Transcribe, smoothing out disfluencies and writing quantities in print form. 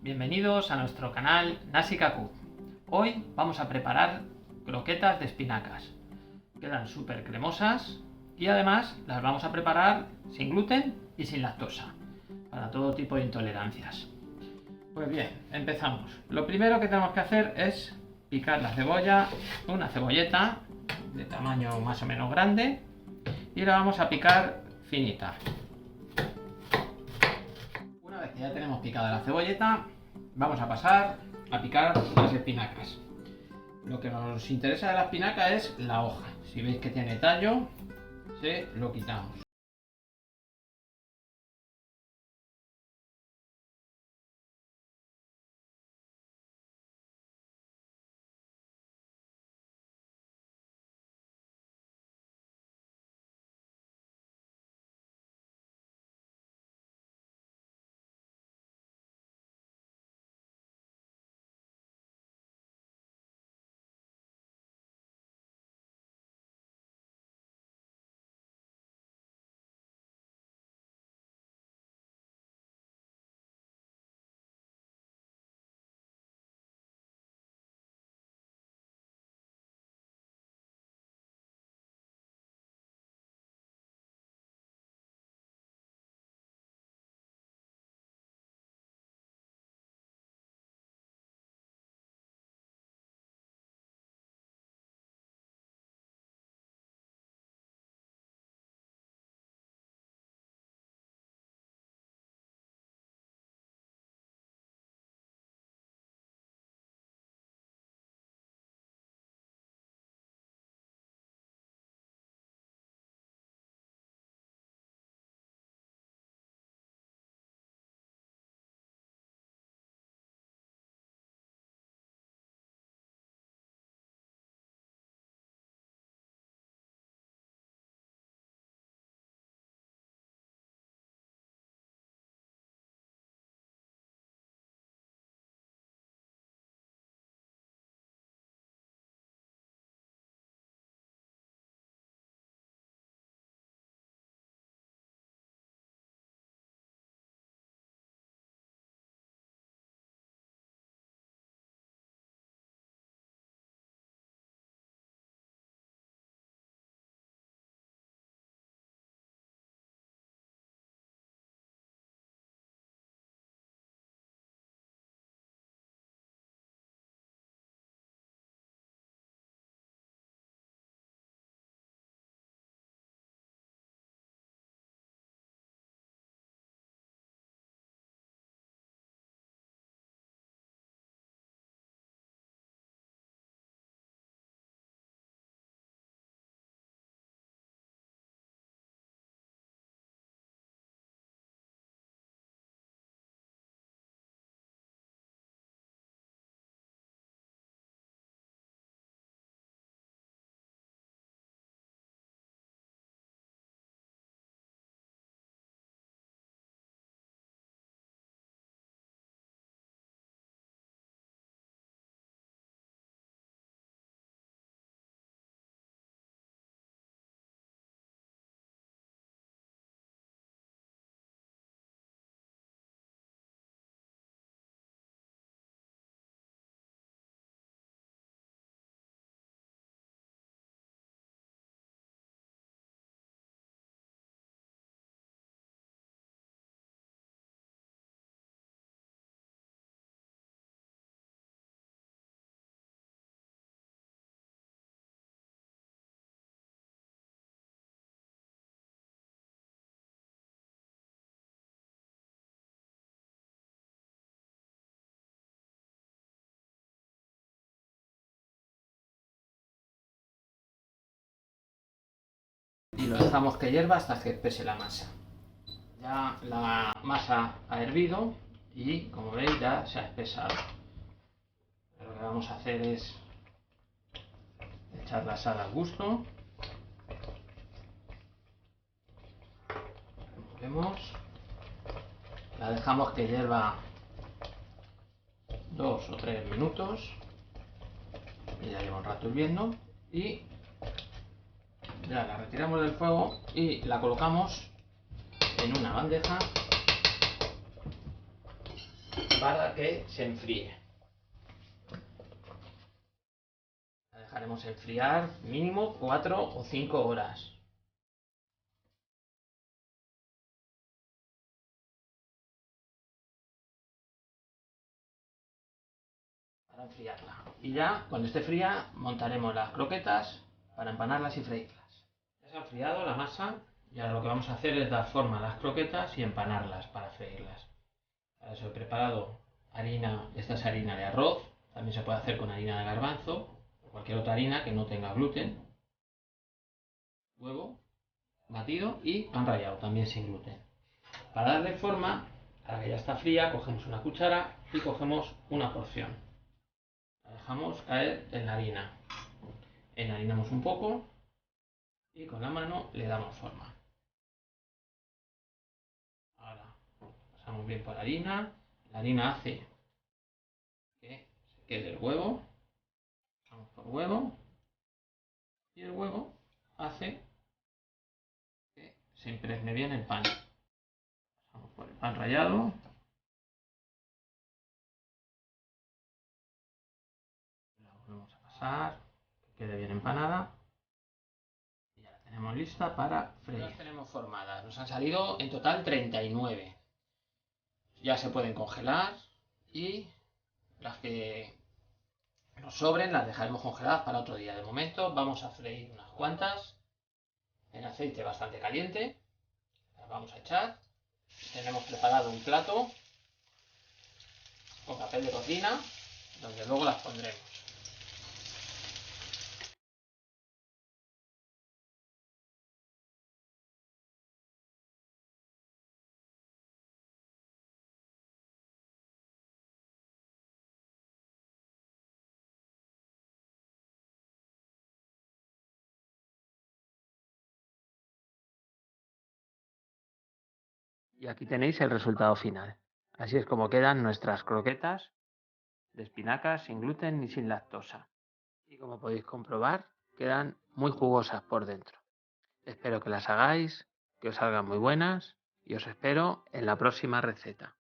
bienvenidos a nuestro canal Nasikaku. Hoy vamos a preparar croquetas de espinacas. Quedan súper cremosas y además las vamos a preparar sin gluten y sin lactosa, para todo tipo de intolerancias. Pues bien, empezamos. Lo primero que tenemos que hacer es picar la cebolla, una cebolleta de tamaño más o menos grande, y la vamos a picar finita. Una vez que ya tenemos picada la cebolleta, vamos a pasar a picar las espinacas. Lo que nos interesa de la espinaca es la hoja. Si veis que tiene tallo, se lo quitamos. Y lo dejamos que hierva hasta que espese la masa. Ya la masa ha hervido y, como veis, ya se ha espesado. Lo que vamos a hacer es echar la sal al gusto. Removemos. La dejamos que hierva 2 o 3 minutos. Y ya lleva un rato hirviendo. Y ya la retiramos del fuego y la colocamos en una bandeja para que se enfríe. La dejaremos enfriar mínimo 4 o 5 horas. Para enfriarla. Y ya, cuando esté fría, montaremos las croquetas para empanarlas y freírlas. Ya se ha enfriado la masa y ahora lo que vamos a hacer es dar forma a las croquetas y empanarlas para freírlas. Para eso he preparado harina, esta es harina de arroz, también se puede hacer con harina de garbanzo o cualquier otra harina que no tenga gluten. Huevo batido y pan rallado, también sin gluten. Para darle forma, ahora que ya está fría, cogemos una cuchara y cogemos una porción. La dejamos caer en la harina. Enharinamos un poco y con la mano le damos forma. Ahora pasamos bien por la harina. La harina hace que se quede el huevo. Pasamos por huevo. Y el huevo hace que se impregne bien el pan. Pasamos por el pan rallado. La volvemos a pasar, que quede bien empanada. Y ya la tenemos lista para freír. Las tenemos formadas. Nos han salido en total 39. Ya se pueden congelar y las que nos sobren las dejaremos congeladas para otro día. De momento vamos a freír unas cuantas en aceite bastante caliente. Las vamos a echar. Tenemos preparado un plato con papel de cocina donde luego las pondremos. Y aquí tenéis el resultado final. Así es como quedan nuestras croquetas de espinacas sin gluten ni sin lactosa. Y como podéis comprobar, quedan muy jugosas por dentro. Espero que las hagáis, que os salgan muy buenas y os espero en la próxima receta.